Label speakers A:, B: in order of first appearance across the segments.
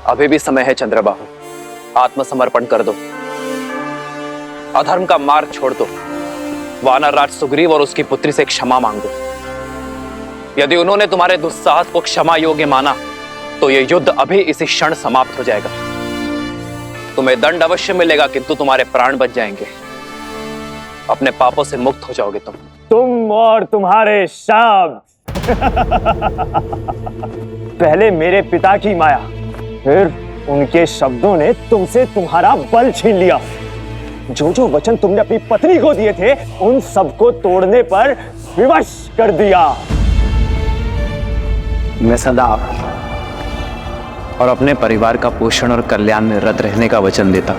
A: अभी भी समय है चंद्रबाहु, आत्मसमर्पण कर दो, अधर्म का मार्ग छोड़ दो, वानर राज सुग्रीव और उसकी पुत्री से क्षमा मांगो। यदि उन्होंने तुम्हारे दुस्साहस को क्षमा योग्य माना तो यह युद्ध अभी इसी क्षण समाप्त हो जाएगा। तुम्हें दंड अवश्य मिलेगा, किंतु तुम्हारे प्राण बच जाएंगे। अपने पापों से मुक्त हो जाओगे तुम
B: और तुम्हारे शब्द। पहले मेरे पिता की माया, फिर उनके शब्दों ने तुमसे तुम्हारा बल छीन लिया। जो जो वचन तुमने अपनी पत्नी को दिए थे, उन सबको तोड़ने पर विवश कर दिया।
A: मैं सदा और अपने परिवार का पोषण और कल्याण में रत रहने का वचन देता।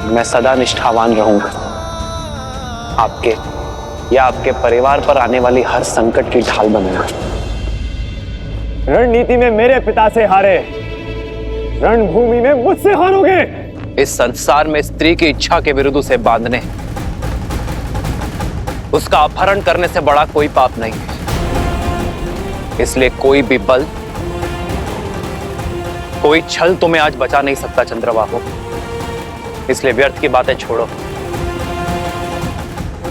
A: मैं सदा निष्ठावान रहूंगा, आपके या आपके परिवार पर आने वाली हर संकट की ढाल बनूंगा।
B: रणनीति में मेरे पिता से हारे, रणभूमि में मुझसे हारोगे।
A: इस संसार में स्त्री की इच्छा के विरुद्ध उसे बांधने, उसका अपहरण करने से बड़ा कोई पाप नहीं है। इसलिए कोई भी बल, कोई छल तुम्हें आज बचा नहीं सकता चंद्रबाहु। इसलिए व्यर्थ की बातें छोड़ो,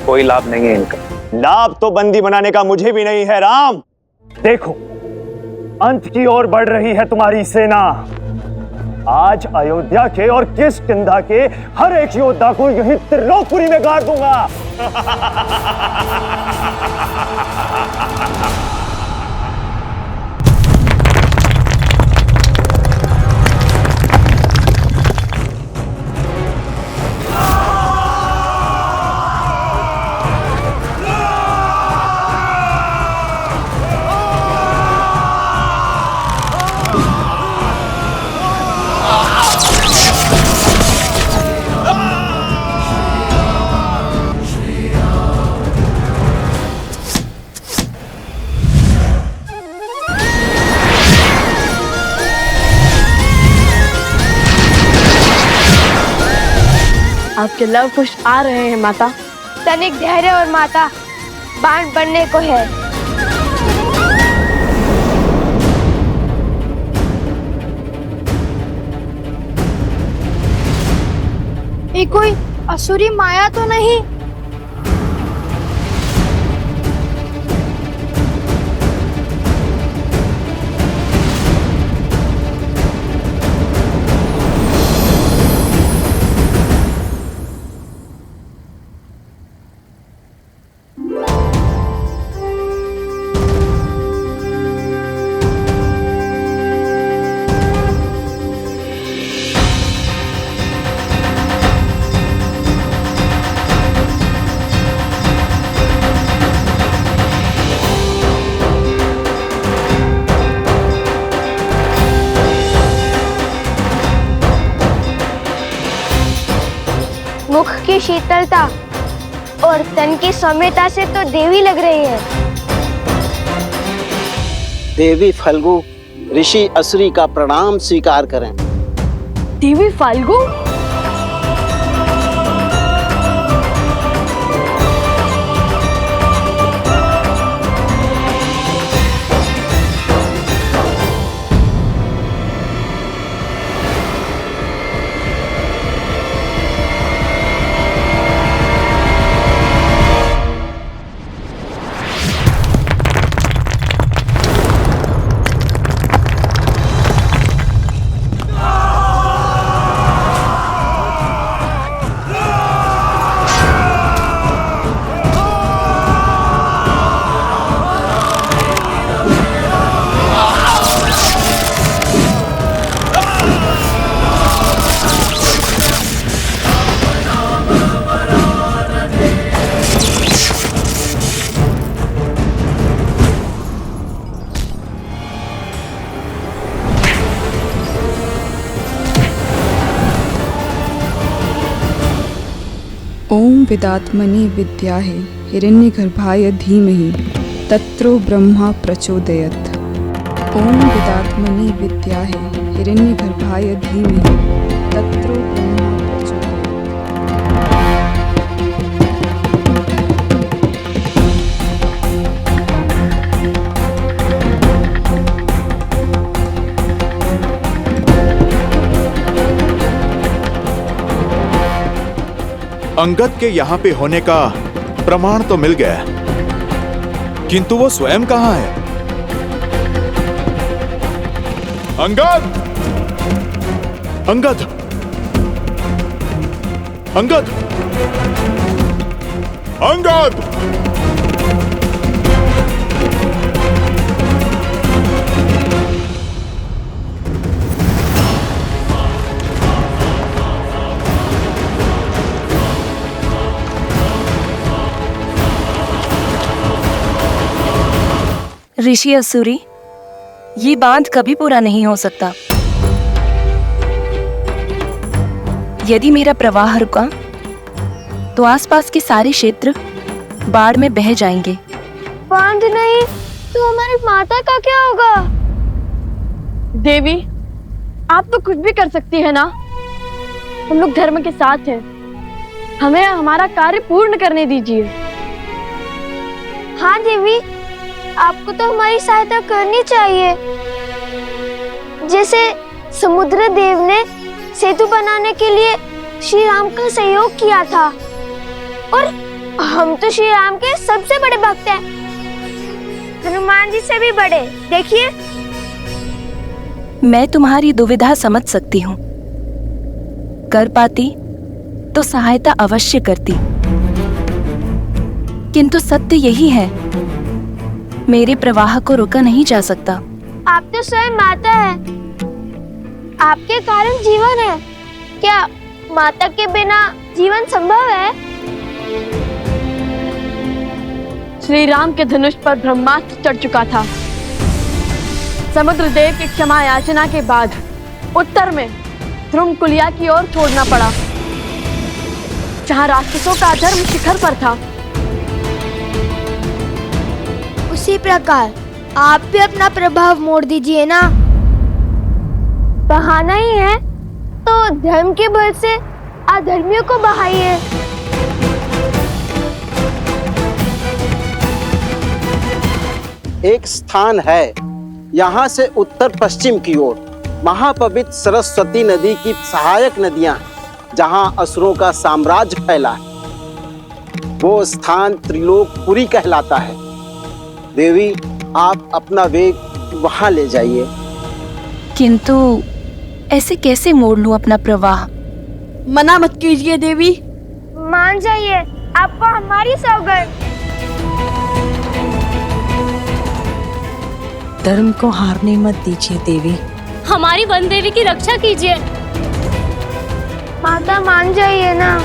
A: कोई लाभ नहीं है इनका।
B: लाभ तो बंदी बनाने का मुझे भी नहीं है राम। देखो, अंत की ओर बढ़ रही है तुम्हारी सेना। आज अयोध्या के और किष्किंधा के हर एक योद्धा को यहीं त्रिलोकपुरी में गाड़ दूंगा।
C: आपके लव पुष्प आ रहे हैं माता।
D: तनिक धैर्य और माता, बाण बनने को है। ये कोई असुरी माया तो नहीं? मुख की शीतलता और तन की सौम्यता से तो देवी लग रही है।
E: देवी फल्गु, ऋषि असुरी का प्रणाम स्वीकार करें।
C: देवी फाल्गु?
F: ओम विदात्मनि विद्याहे हिरण्यगर्भाय धीमहि तत्रो ब्रह्मा प्रचोदयत्। ओम विदात्मनि विद्याहे हिरण्यगर्भाय धीमहि तत्रो ब्रह्मा प्रचोदयत्।
G: अंगद के यहाँ पे होने का प्रमाण तो मिल गया, किंतु वो स्वयं कहाँ है? अंगद! अंगद! अंगद! अंगद!
H: ऋषि असुरी, ये बांध कभी पूरा नहीं हो सकता। यदि मेरा प्रवाह रुका तो आसपास के सारे क्षेत्र बाढ़ में बह जाएंगे।
D: बांध नहीं तो हमारी माता का क्या होगा?
C: देवी, आप तो कुछ भी कर सकती है ना। हम लोग धर्म के साथ हैं। हमें हमारा कार्य पूर्ण करने दीजिए।
D: हाँ देवी, आपको तो हमारी सहायता करनी चाहिए। जैसे समुद्र देव ने सेतु बनाने के लिए श्री राम का सहयोग किया था, और हम तो श्री राम के सबसे बड़े भक्त हैं, हनुमान जी से भी बड़े। देखिए,
H: मैं तुम्हारी दुविधा समझ सकती हूँ। कर पाती तो सहायता अवश्य करती, किंतु सत्य यही है, मेरे प्रवाह को रोका नहीं जा सकता।
D: आप तो स्वयं माता है, आपके कारण जीवन है। क्या माता के बिना जीवन संभव है?
C: श्री राम के धनुष पर ब्रह्मास्त्र चढ़ चुका था। समुद्र देव की क्षमा याचना के बाद उत्तर में ध्रुव कुलिया की ओर छोड़ना पड़ा, जहाँ राक्षसों का धर्म शिखर पर था।
D: उसी प्रकार आप भी अपना प्रभाव मोड़ दीजिए ना। बहाना ही है तो धर्म के बल से अधर्मियों को बहाइए।
E: एक स्थान है, यहाँ से उत्तर पश्चिम की ओर महापवित्र सरस्वती नदी की सहायक नदियां, जहाँ असुरों का साम्राज्य फैला है। वो स्थान त्रिलोकपुरी कहलाता है। देवी, आप अपना वेग वहां ले जाइए।
H: किंतु ऐसे कैसे मोड़ लूं अपना प्रवाह?
C: मना मत कीजिए देवी।
D: मान जाइए, आपको हमारी सौगंध।
I: धर्म को हारने मत दीजिए देवी।
J: हमारी वन देवी की रक्षा कीजिए।
D: माता मान जाइए ना।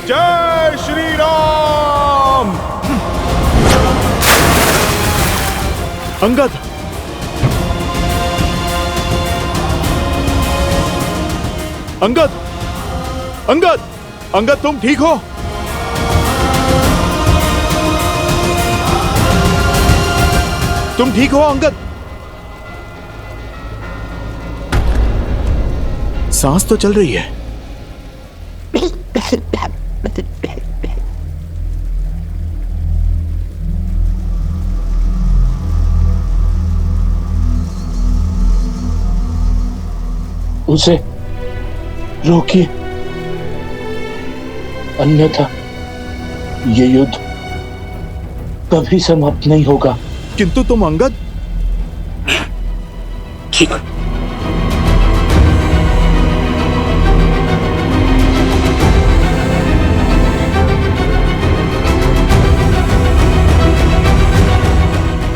G: जय श्री राम। अंगद! अंगद! अंगद! अंगद, तुम ठीक हो? तुम ठीक हो अंगद? सांस तो चल रही है।
K: उसे रोकिए, अन्यथा ये युद्ध कभी समाप्त नहीं होगा।
G: किंतु तुम अंगद?
K: ठीक।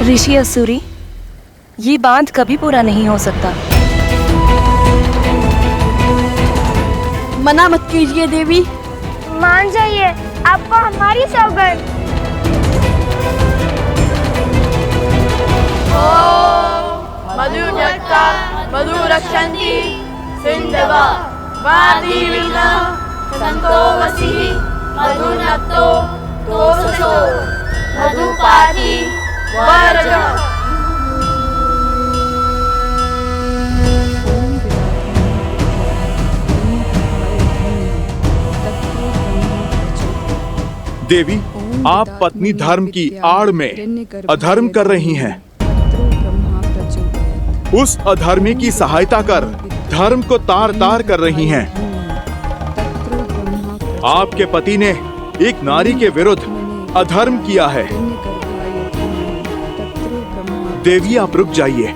H: ऋषि असुरी, ये बांध कभी पूरा नहीं हो सकता।
C: मना मत कीजिए देवी।
D: मान जाइए, आपको हमारी सौगंध।
C: मधु जगता मधु रक्षन्ति सिंधवा वादी विघ्ना संतो वसी मधु नक्तो तोषो मधु पाति वरज।
G: देवी, आप पत्नी धर्म की आड़ में अधर्म कर रही हैं। उस अधर्मी की सहायता कर धर्म को तार तार कर रही हैं। आपके पति ने एक नारी के विरुद्ध अधर्म किया है। देवी, आप रुक जाइए,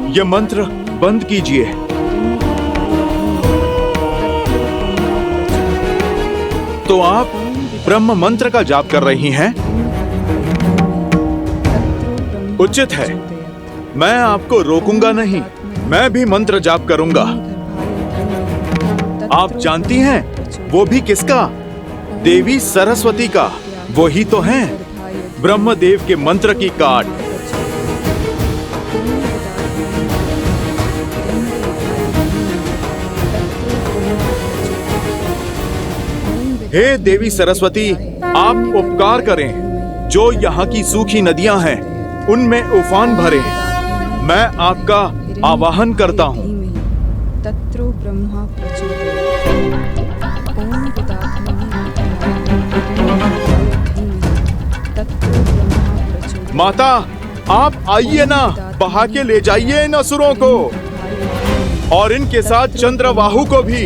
G: यह मंत्र बंद कीजिए। तो आप ब्रह्म मंत्र का जाप कर रही हैं? उचित है, मैं आपको रोकूंगा नहीं, मैं भी मंत्र जाप करूंगा। आप जानती हैं वो भी किसका? देवी सरस्वती का। वही तो हैं ब्रह्मदेव के मंत्र की काट। हे देवी सरस्वती, आप उपकार करें, जो यहाँ की सूखी नदियां हैं उनमें उफान भरे। मैं आपका आवाहन करता हूँ।
F: तत्रो ब्रह्मा प्रचोदयात्। ओम विदात्मनि
G: माता, आप आइए ना, बहा के ले जाइए इन असुरों को और इनके साथ चंद्रवाहु को भी।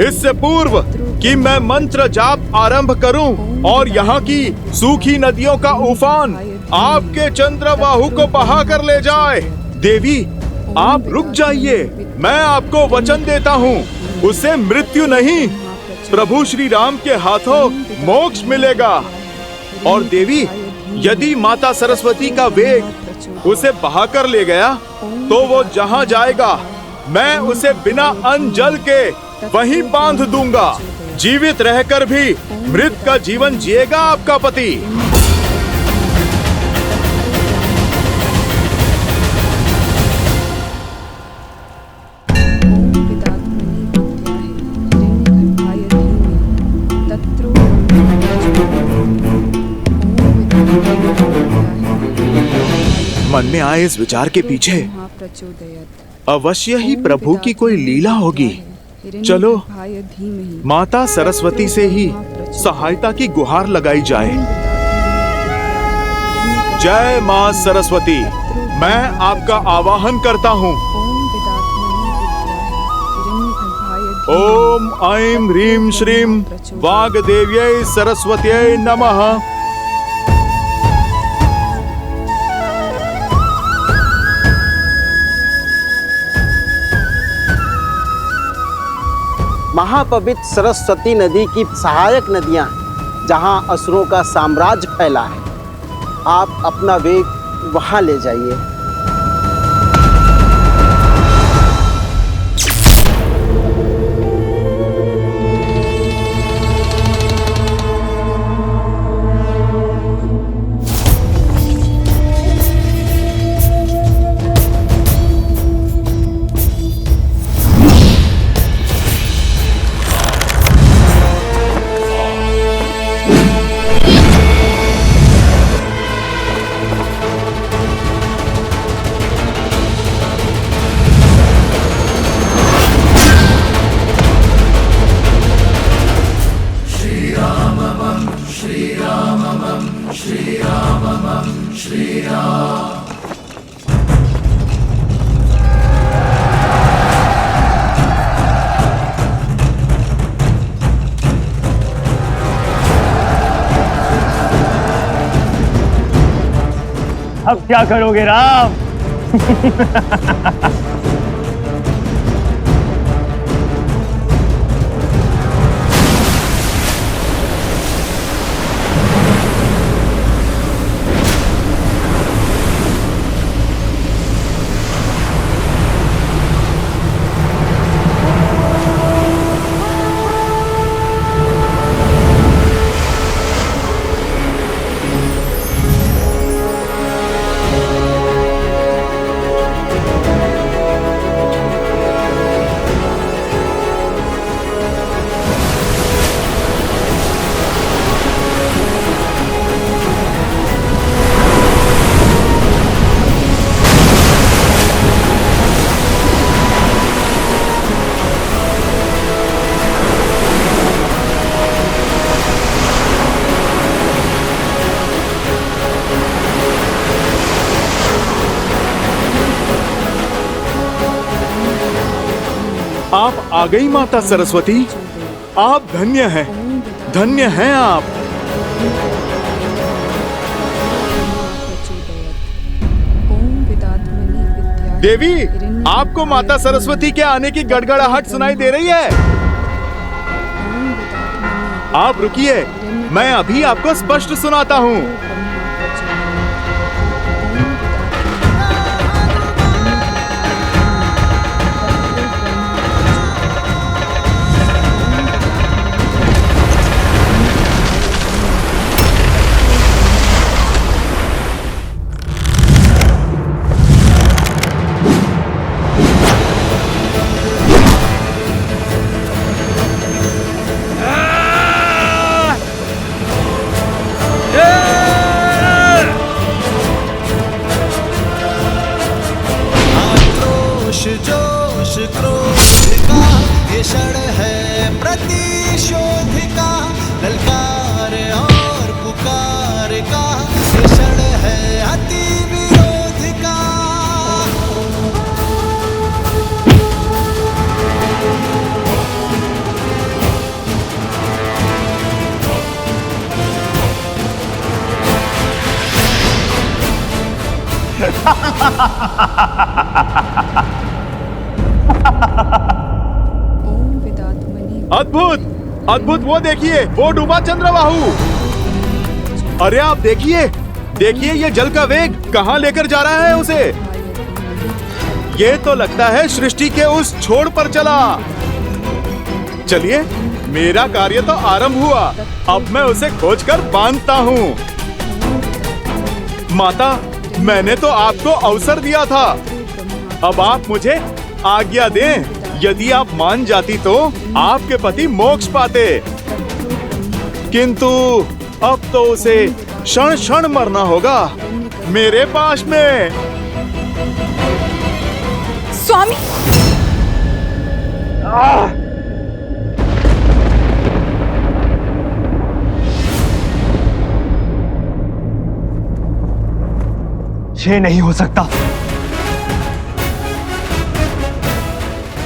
G: इससे पूर्व कि मैं मंत्र जाप आरंभ करूं और यहाँ की सूखी नदियों का उफान आपके चंद्रवाहु को बहा कर ले जाए। देवी, आप रुक जाइए, मैं आपको वचन देता हूँ, उसे मृत्यु नहीं, प्रभु श्री राम के हाथों मोक्ष मिलेगा। और देवी, यदि माता सरस्वती का वेग उसे बहा कर ले गया तो वो जहाँ जाएगा मैं उसे बिना अन्न जल के वहीं बांध दूंगा। जीवित रहकर भी मृत का जीवन जिएगा आपका पति। मन में आए इस विचार के पीछे अवश्य ही प्रभु की कोई लीला होगी। चलो माता सरस्वती से ही सहायता की गुहार लगाई जाए। जय मां सरस्वती, मैं आपका आवाहन करता हूँ। ओम ऐं ह्रीं श्रीं वाग्देव्यै सरस्वत्यै नमः।
E: महापवित्र सरस्वती नदी की सहायक नदियां, जहां असुरों का साम्राज्य फैला है, आप अपना वेग वहां ले जाइए।
B: अब क्या करोगे राम?
G: आ गई माता सरस्वती। आप धन्य हैं, धन्य हैं आप। देवी, आपको माता सरस्वती के आने की गड़गड़ाहट सुनाई दे रही है? आप रुकिए, मैं अभी आपको स्पष्ट सुनाता हूँ।
L: जोश क्रोध का ये क्षण है प्रतिशोध का, ललकार और पुकार का ये क्षण है अति विरोध का।
G: अद्भुत, अद्भुत, वो देखिए, वो डूबा चंद्रबाहु। अरे आप देखिए, देखिए ये जल का वेग कहाँ लेकर जा रहा है उसे। ये तो लगता है सृष्टि के उस छोर पर चला। चलिए, मेरा कार्य तो आरंभ हुआ, अब मैं उसे खोजकर बांधता हूँ। माता, मैंने तो आपको अवसर दिया था, अब आप मुझे आज्ञा दें। यदि आप मान जाती तो आपके पति मोक्ष पाते, किंतु अब तो उसे क्षण क्षण मरना होगा मेरे पास में।
F: स्वामी,
B: ये नहीं हो सकता।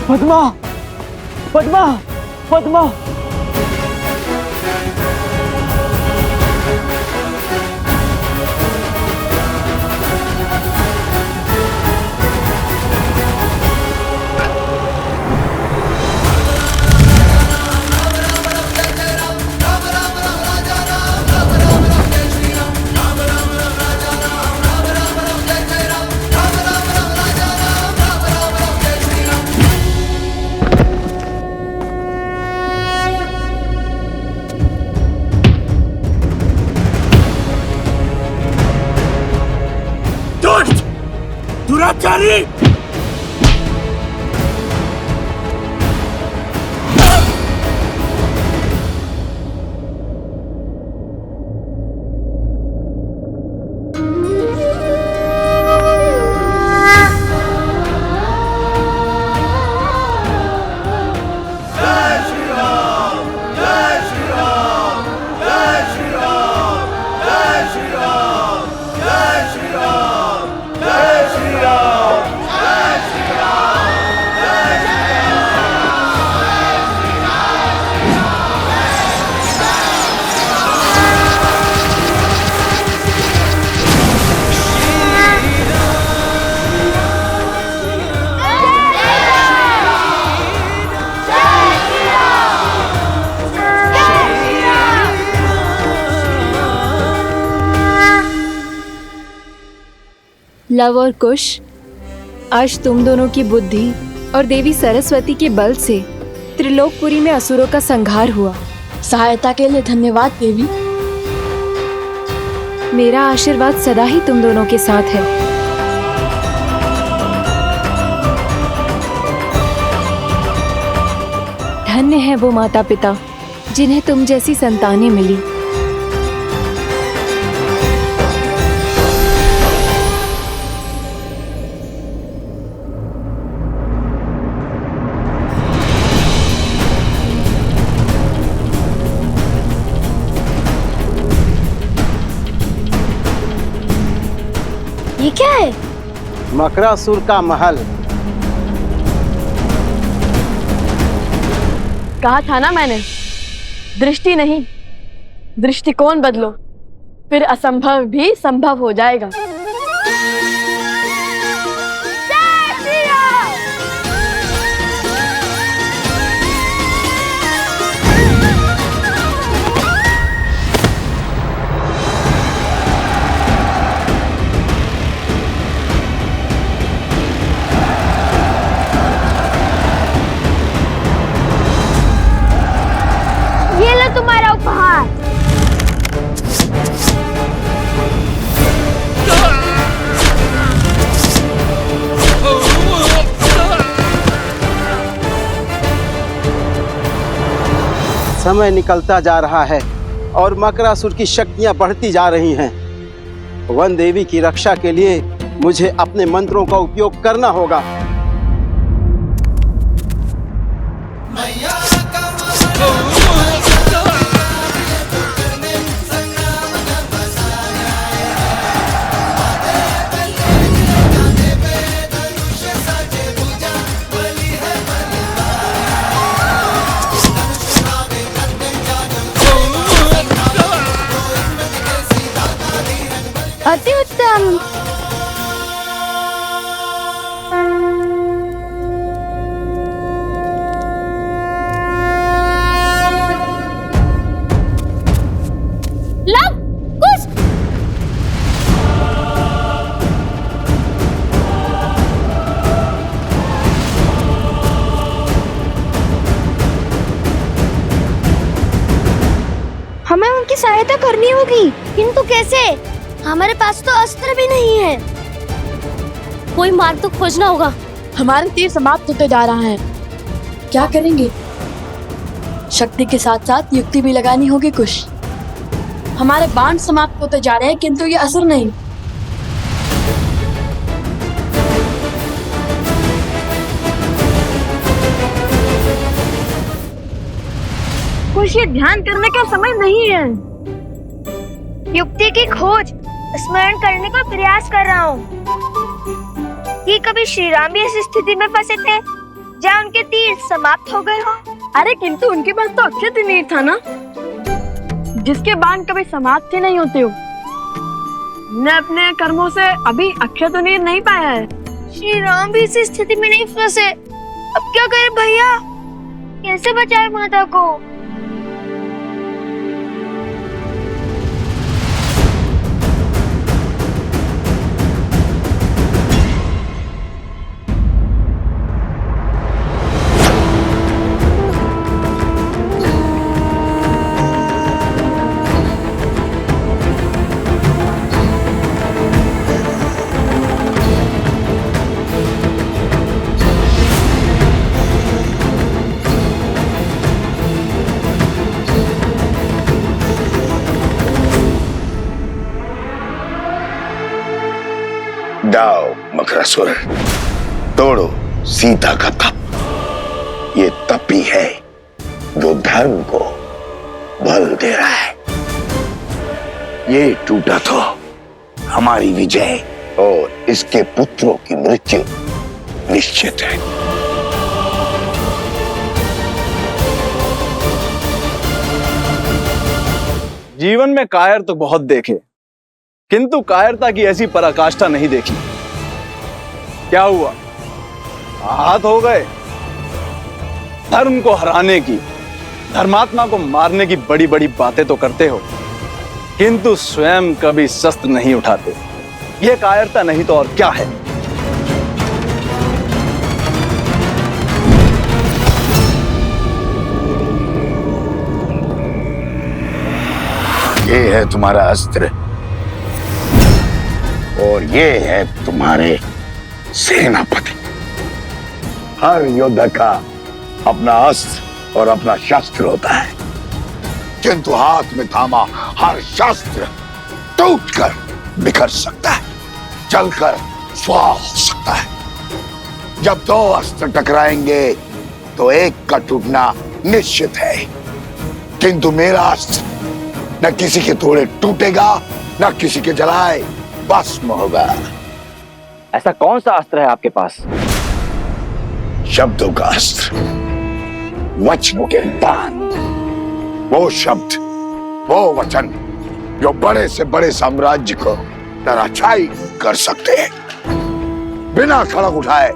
B: पद्मा, पद्मा, पद्मा।
K: दुराचारी!
H: लव और कुश, आज तुम दोनों की बुद्धि और देवी सरस्वती के बल से त्रिलोकपुरी में असुरों का संहार हुआ।
C: सहायता के लिए धन्यवाद देवी।
H: मेरा आशीर्वाद सदा ही तुम दोनों के साथ है। धन्य है वो माता पिता जिन्हें तुम जैसी संतानें मिली।
D: ये क्या है?
E: मकरासुर का महल।
C: कहा था ना मैंने, दृष्टि नहीं दृष्टिकोण बदलो, फिर असंभव भी संभव हो जाएगा।
D: ये लो तुम्हारा उपहार।
E: समय निकलता जा रहा है और मकरासुर की शक्तियां बढ़ती जा रही हैं। वन देवी की रक्षा के लिए मुझे अपने मंत्रों का उपयोग करना होगा।
D: अति उत्तम।
J: लव कुछ
D: हमें उनकी सहायता करनी होगी, किंतु कैसे? हमारे पास तो अस्त्र भी नहीं है।
J: कोई मार्ग तो खोजना होगा।
C: हमारे तीर समाप्त होते जा रहा है, क्या करेंगे? शक्ति के साथ साथ युक्ति भी लगानी होगी कुछ। हमारे बाण समाप्त होते जा रहे हैं, किंतु ये असर नहीं। कुछ ये ध्यान करने का समय नहीं है।
D: युक्ति की खोज स्मरण करने का प्रयास कर रहा हूँ कि कभी श्री राम भी इस स्थिति में फंसे थे जहाँ उनके तीर समाप्त हो गए हो।
C: अरे किंतु उनके पास तो अक्षय तीर था ना, जिसके बाण कभी समाप्त ही नहीं होते हो। ने अपने कर्मों से अभी अक्षय तीर नहीं पाया है।
D: श्री राम भी इस स्थिति में नहीं फंसे, अब क्या करें भैया? कैसे बचाए माता को?
M: जाओ मकरासुर, तोड़ो सीता का तप। ये तप ही है जो धर्म को बल दे रहा है। ये टूटा तो हमारी विजय और इसके पुत्रों की मृत्यु निश्चित है।
B: जीवन में कायर तो बहुत देखे, किंतु कायरता की ऐसी पराकाष्ठा नहीं देखी। क्या हुआ? आहत हो गए? धर्म को हराने की, धर्मात्मा को मारने की बड़ी बड़ी बातें तो करते हो, किंतु स्वयं कभी शस्त्र नहीं उठाते। यह कायरता नहीं तो और क्या है?
M: ये है तुम्हारा अस्त्र और ये है तुम्हारे सेनापति। हर योद्धा का अपना अस्त्र और अपना शस्त्र होता है, किंतु हाथ में थामा हर शस्त्र टूटकर बिखर सकता है, जलकर स्वाह हो सकता है। जब दो अस्त्र टकराएंगे तो एक का टूटना निश्चित है, किंतु मेरा अस्त्र न किसी के थोड़े टूटेगा न किसी के जलाए भस्म होगा।
B: ऐसा कौन सा अस्त्र है आपके पास?
M: शब्दों का अस्त्र। वचनों के दान, वो शब्द, वो वचन जो बड़े से बड़े साम्राज्य को धराशायी कर सकते हैं। बिना खड़क उठाए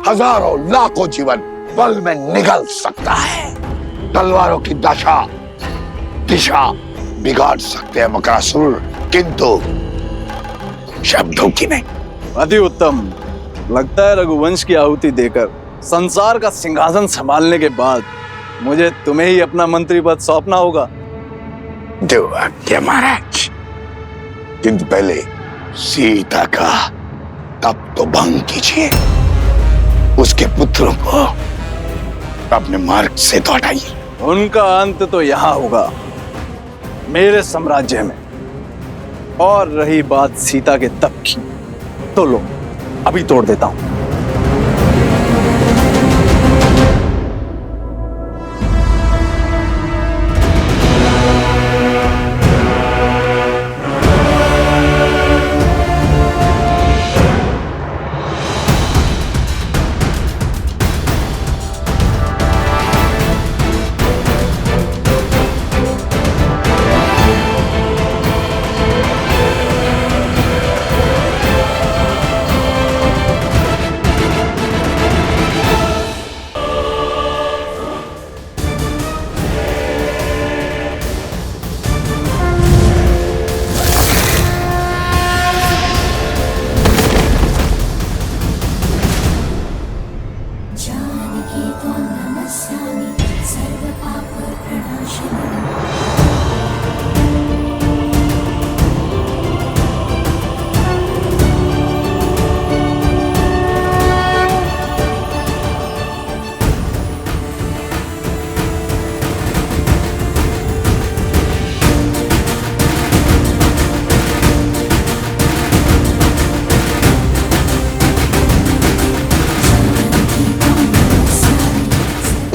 M: हजारों लाखों जीवन पल में निगल सकता है। तलवारों की दिशा बिगाड़ सकते हैं मकरासुर, किंतु शब्दों की नहीं।
N: अति उत्तम। लगता है रघुवंश की आहुति देकर संसार का सिंहासन संभालने के बाद मुझे तुम्हें ही अपना मंत्री पद सौंपना होगा।
M: दो आज्ञा महाराज, किंतु पहले सीता का तप तो भंग कीजिए, उसके पुत्रों को अपने मार्ग से तो हटाइए।
N: उनका अंत तो यहाँ होगा, मेरे साम्राज्य में। और रही बात सीता के तप की, तो लो अभी तोड़ देता हूं।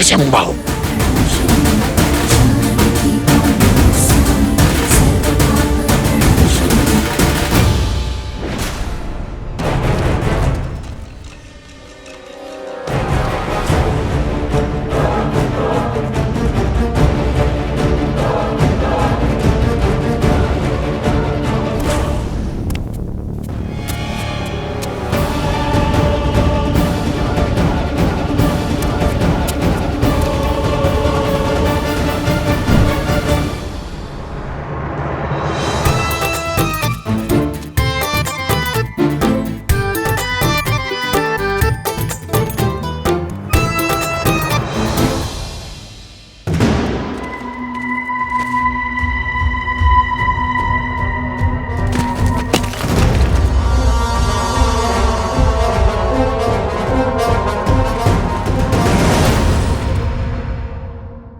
M: संभव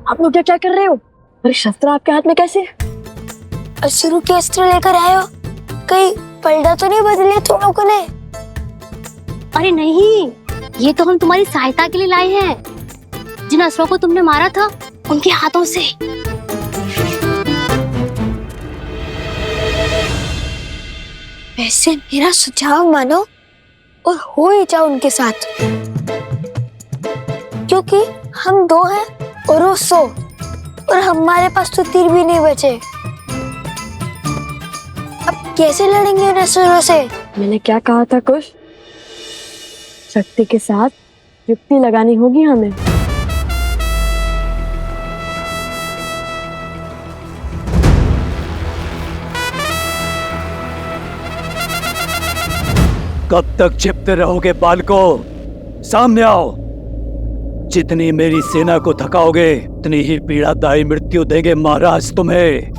C: आप लोग क्या कर रहे हो? अरे शस्त्र आपके हाथ में कैसे?
D: असुरों के अस्त्र लेकर आए हो? कहीं पलड़ा तो नहीं बदले तुम लोगों ने?
J: अरे नहीं, ये तो हम तुम्हारी सहायता के लिए लाए हैं। जिन असुरों को तुमने मारा था उनके हाथों से।
D: वैसे मेरा सुझाव मानो और हो ही जाओ उनके साथ, क्योंकि हम 2 हैं और वो 100, और हमारे पास तो तीर भी नहीं बचे। अब कैसे लड़ेंगे उन असुरों से?
C: मैंने क्या कहा था कुछ? शक्ति के साथ युक्ति लगानी होगी हमें।
B: कब तक छिपते रहोगे बालकों? सामने आओ। जितनी मेरी सेना को थकाओगे उतनी ही पीड़ादायी मृत्यु देंगे महाराज तुम्हें।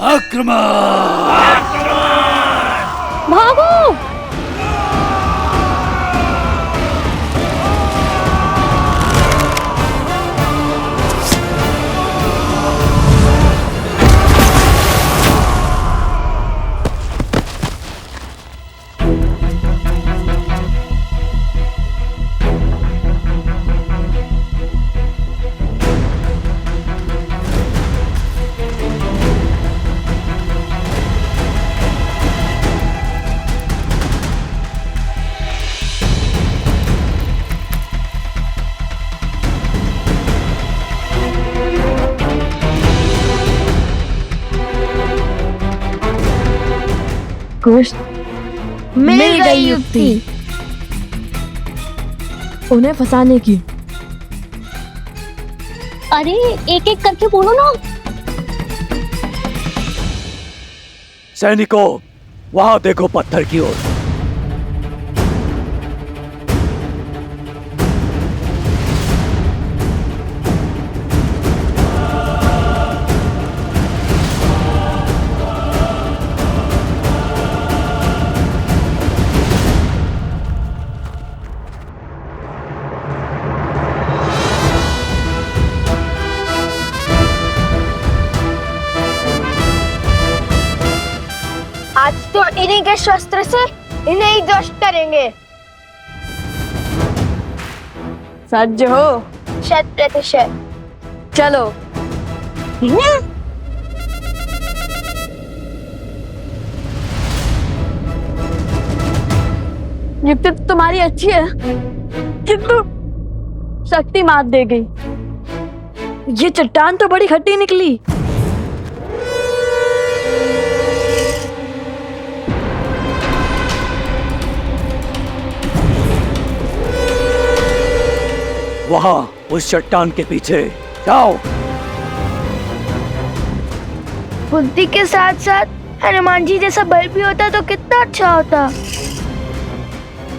B: आक्रमण!
J: भागो!
C: कुछ
D: मिल गई युक्ति।
C: उन्हें फंसाने की।
J: अरे एक एक करके बोलो ना।
N: सैनिकों, वहां देखो पत्थर की ओर।
D: आज तो इन्हीं के शस्त्र से इन्हें ही ध्वस्त करेंगे।
C: सज्ज हो?
D: 100%।
C: चलो। युक्ति तो तुम्हारी अच्छी है, किंतु शक्ति मात दे गई। ये चट्टान तो बड़ी खट्टी निकली।
N: वहां उस चट्टान के पीछे जाओ।
D: बुद्धि के साथ साथ हनुमान जी जैसा बल भी होता तो कितना अच्छा होता।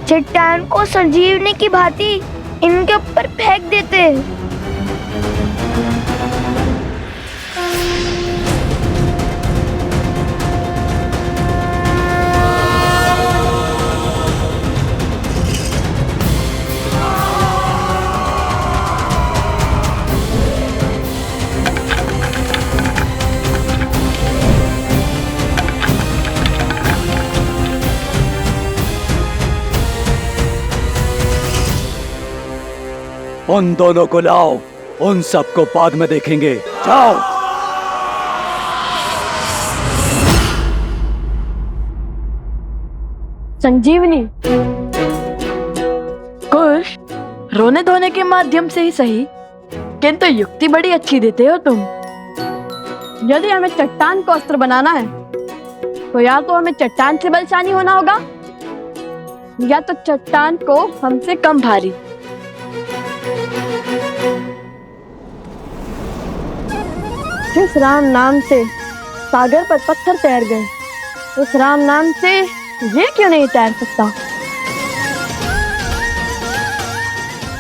D: चट्टान को संजीवनी की भांति इनके ऊपर फेंक देते।
N: उन दोनों को लाओ, उन सबको बाद में देखेंगे। जाओ।
C: संजीवनी कुश, रोने धोने के माध्यम से ही सही, किंतु युक्ति बड़ी अच्छी देते हो तुम। यदि हमें चट्टान को अस्त्र बनाना है तो या तो हमें चट्टान से बलशाली होना होगा या तो चट्टान को हमसे कम भारी। जिस राम नाम से सागर पर पत्थर तैर गए, उस राम नाम से ये क्यों नहीं तैर सकता?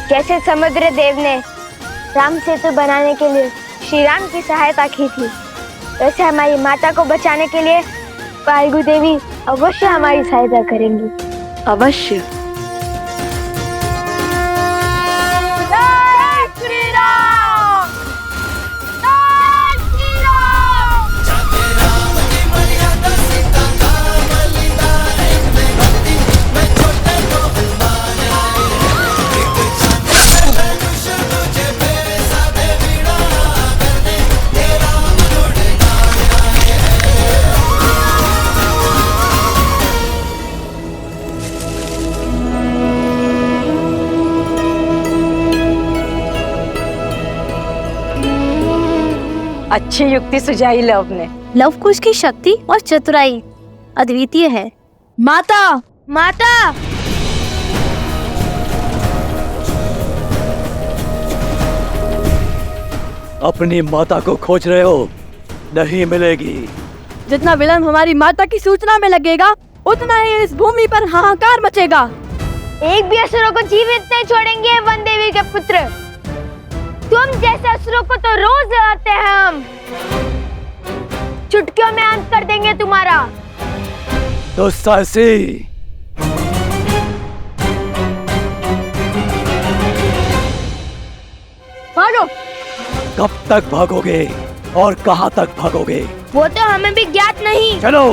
D: जैसे समुद्र देव ने राम सेतु बनाने के लिए श्री राम की सहायता की थी, वैसे हमारी माता को बचाने के लिए वायु देवी अवश्य हमारी सहायता करेंगी।
C: अवश्य।
I: अच्छी युक्ति सुझाई लव ने।
J: लव कुश की शक्ति और चतुराई अद्वितीय है।
C: माता,
D: माता,
N: अपनी माता को खोज रहे हो? नहीं मिलेगी।
C: जितना विलंब हमारी माता की सूचना में लगेगा, उतना ही इस भूमि पर हाहाकार मचेगा।
D: एक भी असुरों को जीवित नहीं छोड़ेंगे वन देवी के पुत्र। तुम जैसे असुरों को तो रोज लड़ते हैं हम। चुटकियों में अंत कर देंगे तुम्हारा।
N: तो साहसी,
C: भागो।
N: कब तक भागोगे और कहां तक भागोगे?
D: वो तो हमें भी ज्ञात नहीं।
N: चलो।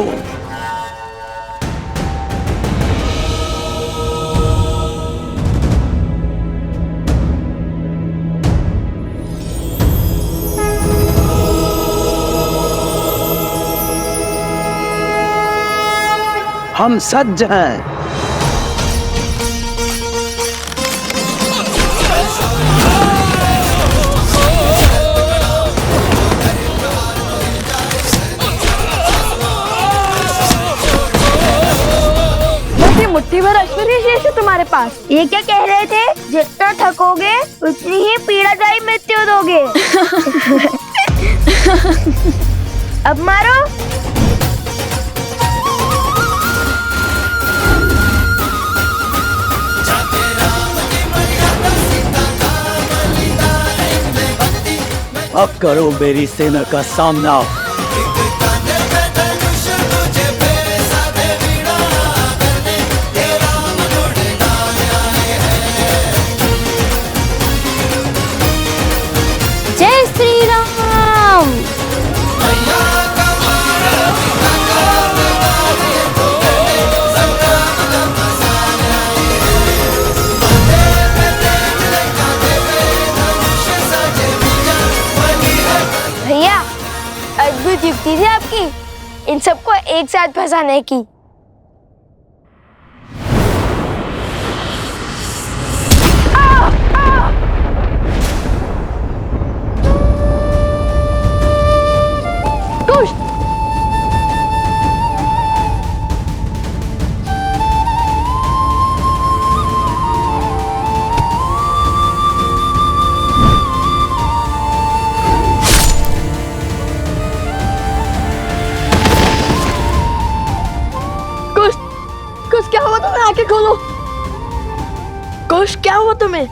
E: हम सज्ज हैं।
C: जिंदगी भर ऐश्वर्य शेष है तुम्हारे पास।
D: ये क्या कह रहे थे? जितना थकोगे उतनी ही पीड़ादायी मृत्यु दोगे। अब मारो।
K: अब करो मेरी सेना का सामना।
J: जय श्री राम।
D: भैया अद्भुत युक्ति थी आपकी इन सबको एक साथ फंसाने की।
C: कुश, कुश क्या हुआ तुम्हें? आंखें खोलो। कुश क्या हुआ तुम्हें?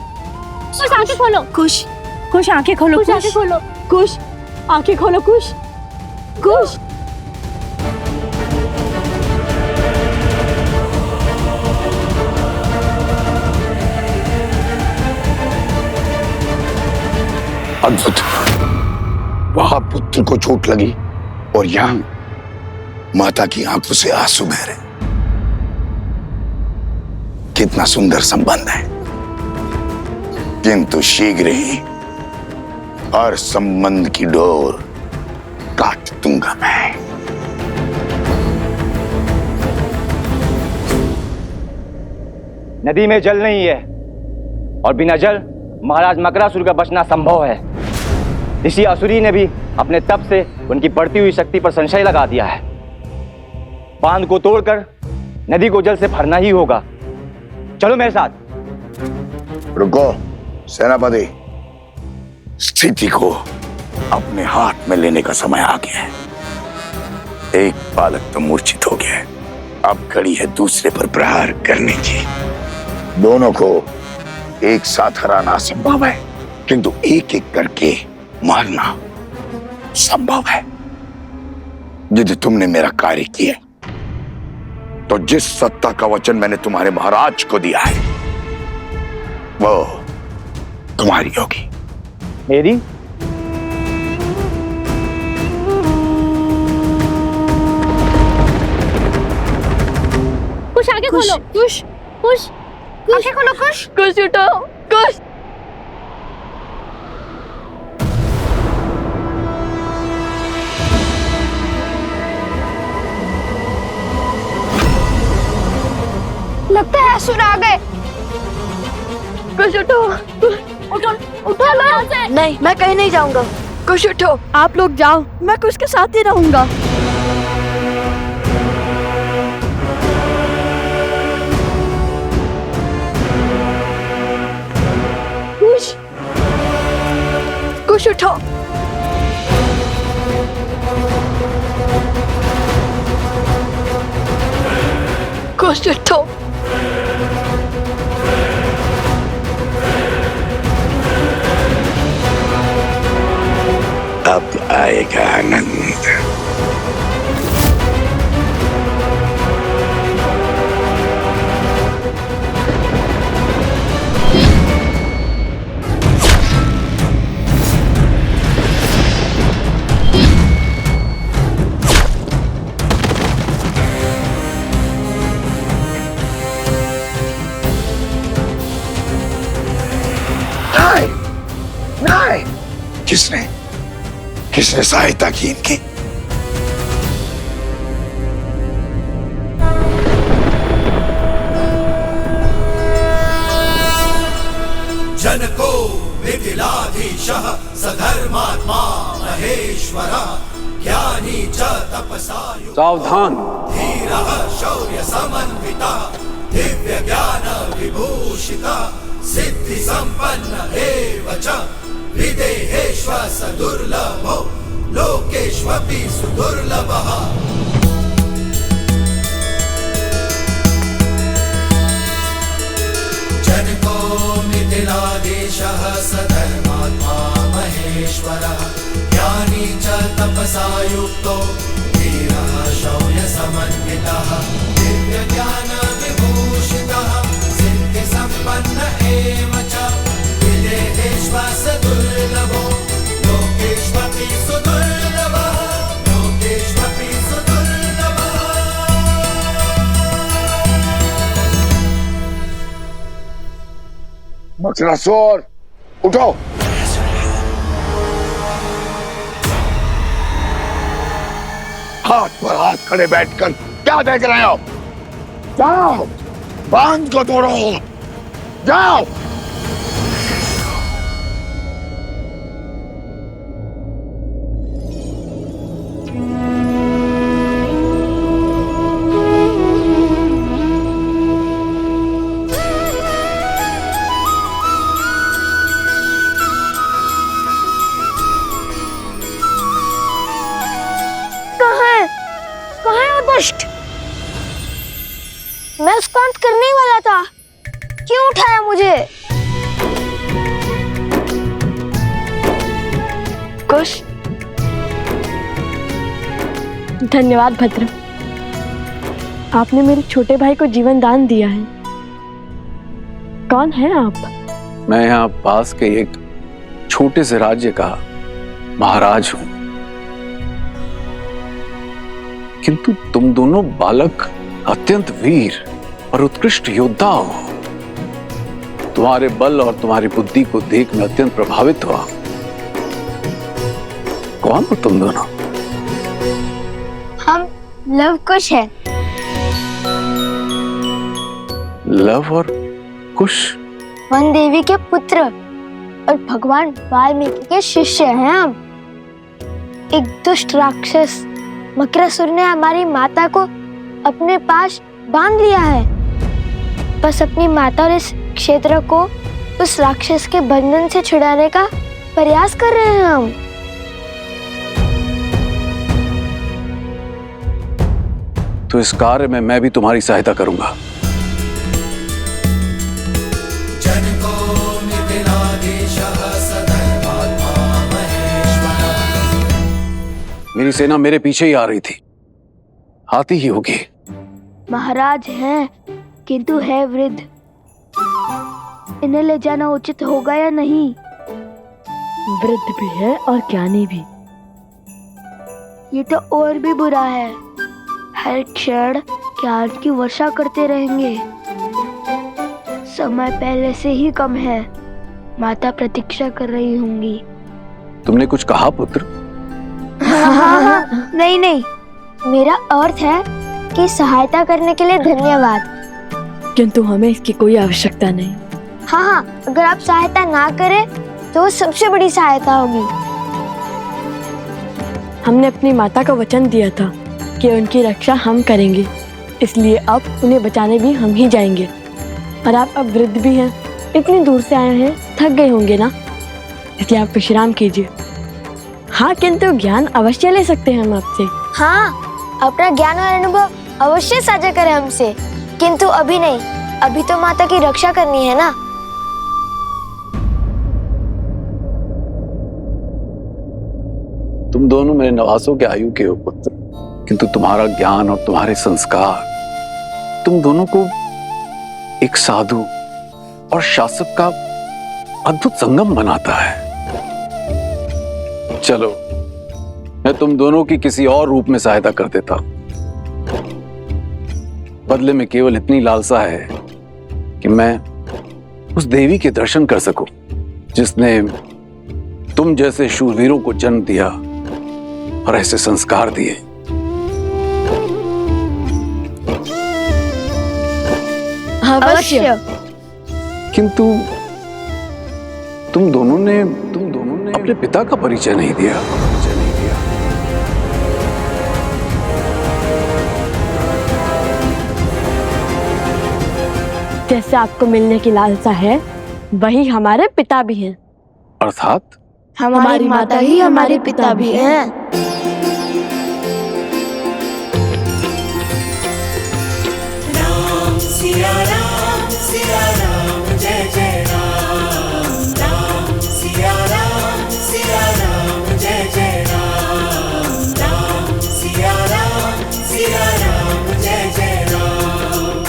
J: कुश आंखें खोलो।
C: कुश, कुश आंखें खोलो।
J: कुश आंखें खोलो।
C: कुश आंखें खोलो। कुश, कुश।
M: अद्भुत। वहां पुत्र को चोट लगी और यहाँ माता की आंखों से आंसू बह रहे। कितना सुंदर संबंध है, किंतु शीघ्र ही हर संबंध की डोर काट दूंगा मैं।
B: नदी में जल नहीं है और बिना जल महाराज मकरासुर का बचना संभव है। ऋषि असुरी ने भी अपने तप से उनकी बढ़ती हुई शक्ति पर संशय लगा दिया है। बांध को तोड़कर नदी को जल से भरना ही होगा। चलो मेरे साथ।
M: रुको सेनापति, स्थिति को अपने हाथ में लेने का समय आ गया है। एक बालक तो मूर्छित हो गया है, अब घड़ी है दूसरे पर प्रहार करने की। दोनों को एक साथ हराना असंभव है, किंतु एक एक करके मारना संभव है। यदि तुमने मेरा कार्य किया तो जिस सत्ता का वचन मैंने तुम्हारे महाराज को दिया है वो तुम्हारी होगी।
B: मेरी?
J: कुश आंखें खोलो।
C: कुश,
J: कुश आंखें खोलो। कुश,
C: कुश उठो। कुश,
D: लगता है असुर आ गए।
C: कुश उठो।
J: उठो, उठो लो यहाँ से।
C: नहीं, मैं कहीं नहीं जाऊंगा। कुश उठो। आप लोग जाओ, मैं कुश के साथ ही रहूंगा। कुश, कुश उठो। कुश उठो।
M: अब आएगा आनंद। नहीं, किसने सहायता की इनकी?
L: जनको मिथिलाधीशः सधर्मात्मा महेश्वरः ज्ञानी च तपसा
N: सावधान।
L: धीरः शौर्य समन्वितः दिव्य ज्ञान विभूषिता सिद्धि संपन्न एव च विदेहेश्वर सदुर्लभो लोकेष्वपि सुदुर्लभः जनको मिथिलाधीशः सधर्मात्मा महेश्वरः ज्ञानी च तपसा युक्तो धीरः शौर्यसमन्वितः दिव्य ज्ञान विभूषितः सिद्धि संपन्न एव च विदेहेश्वर सदुर्लभो लोकेष्वपि सुदुर्लभः लोकेष्वपि सुदुर्लभः।
M: मकरासुर उठो। हाथ पर हाथ खड़े बैठकर क्या देख रहे हो? जाओ, बांध को तोड़ो, जाओ।
D: मैं उसको अंत करने ही वाला था, क्यों उठाया मुझे?
C: कुश, धन्यवाद भद्र, आपने मेरे छोटे भाई को जीवन दान दिया है। कौन है आप?
N: मैं यहाँ पास के एक छोटे से राज्य का महाराज हूं, किंतु तुम दोनों बालक अत्यंत वीर और उत्कृष्ट योद्धा हो। तुम्हारे बल और तुम्हारी बुद्धि को देख मैं अत्यंत प्रभावित हुआ। कौन हो तुम दोनों?
D: हम लव कुश हैं।
N: लव और कुश?
D: वन देवी के पुत्र और भगवान वाल्मीकि के शिष्य हैं हम। एक दुष्ट राक्षस मकरासुर ने हमारी माता को अपने पास बांध लिया है। बस अपनी माता और इस क्षेत्र को उस राक्षस के बंधन से छुड़ाने का प्रयास कर रहे हैं हम।
N: तो इस कार्य में मैं भी तुम्हारी सहायता करूंगा। मेरी सेना मेरे पीछे ही आ रही थी, आती ही होगी।
D: महाराज हैं, किंतु है वृद्ध। इन्हें ले जाना उचित होगा या नहीं?
C: वृद्ध भी है और ज्ञानी भी।
D: ये तो और भी बुरा है। हर क्षण ज्ञान की वर्षा करते रहेंगे। समय पहले से ही कम है। माता प्रतीक्षा कर रही होंगी।
N: तुमने कुछ कहा पुत्र?
D: नहीं नहीं, मेरा अर्थ है कि सहायता करने के लिए धन्यवाद,
C: किंतु हमें इसकी कोई आवश्यकता नहीं।
D: हाँ, अगर आप सहायता ना करें तो सबसे बड़ी सहायता होगी।
C: हमने अपनी माता को वचन दिया था कि उनकी रक्षा हम करेंगे, इसलिए अब उन्हें बचाने भी हम ही जाएंगे। और आप अब वृद्ध भी हैं, इतनी दूर से आए हैं, थक गए होंगे ना, इसलिए आप विश्राम कीजिए। हाँ, किंतु ज्ञान अवश्य ले सकते हैं हम आपसे।
D: हाँ, अपना ज्ञान और अनुभव अवश्य साझा करें हमसे, किंतु अभी नहीं। अभी तो माता की रक्षा करनी है ना।
N: तुम दोनों मेरे नवासों के आयु के हो पुत्र, किंतु तुम्हारा ज्ञान और तुम्हारे संस्कार तुम दोनों को एक साधु और शासक का अद्भुत संगम बनाता है। चलो, मैं तुम दोनों की किसी और रूप में सहायता कर देता हूं। बदले में केवल इतनी लालसा है कि मैं उस देवी के दर्शन कर सकूं जिसने तुम जैसे शूरवीरों को जन्म दिया और ऐसे संस्कार दिए।
C: अवश्य।
N: किंतु तुम दोनों ने अपने पिता का परिचय नहीं दिया।
C: जैसे आपको मिलने की लालसा है, वही हमारे पिता भी हैं।
N: अर्थात
C: हमारी माता ही हमारे पिता भी हैं।
L: राम सिया राम जय जय राम। राम सिया राम जय जय राम। राम सिया राम जय जय राम।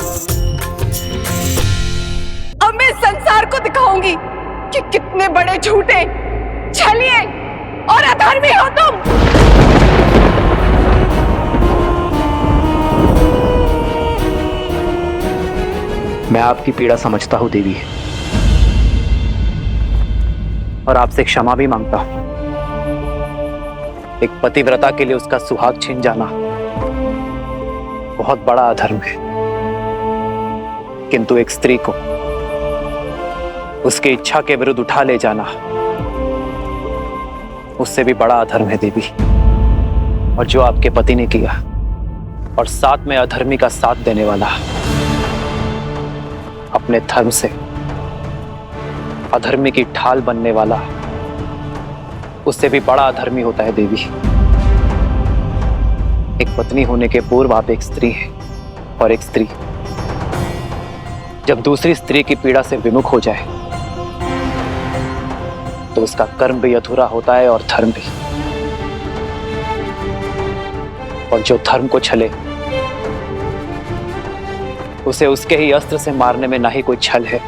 H: अब मैं संसार को दिखाऊंगी कि कितने बड़े झूठे, छलिए और अधर्मी हो तुम।
A: मैं आपकी पीड़ा समझता हूं देवी, और आपसे क्षमा भी मांगता हूं। एक पतिव्रता के लिए उसका सुहाग छीन जाना बहुत बड़ा अधर्म है, किंतु एक स्त्री को उसकी इच्छा के विरुद्ध उठा ले जाना उससे भी बड़ा अधर्म है देवी। और जो आपके पति ने किया, और साथ में अधर्मी का साथ देने वाला, अपने धर्म से अधर्मी की ढाल बनने वाला, उससे भी बड़ा अधर्मी होता है देवी। एक पत्नी होने के पूर्व आप एक स्त्री हैं, और एक स्त्री जब दूसरी स्त्री की पीड़ा से विमुख हो जाए तो उसका कर्म भी अधूरा होता है और धर्म भी। और जो धर्म को छले उसे उसके ही अस्त्र से मारने में ना ही कोई छल है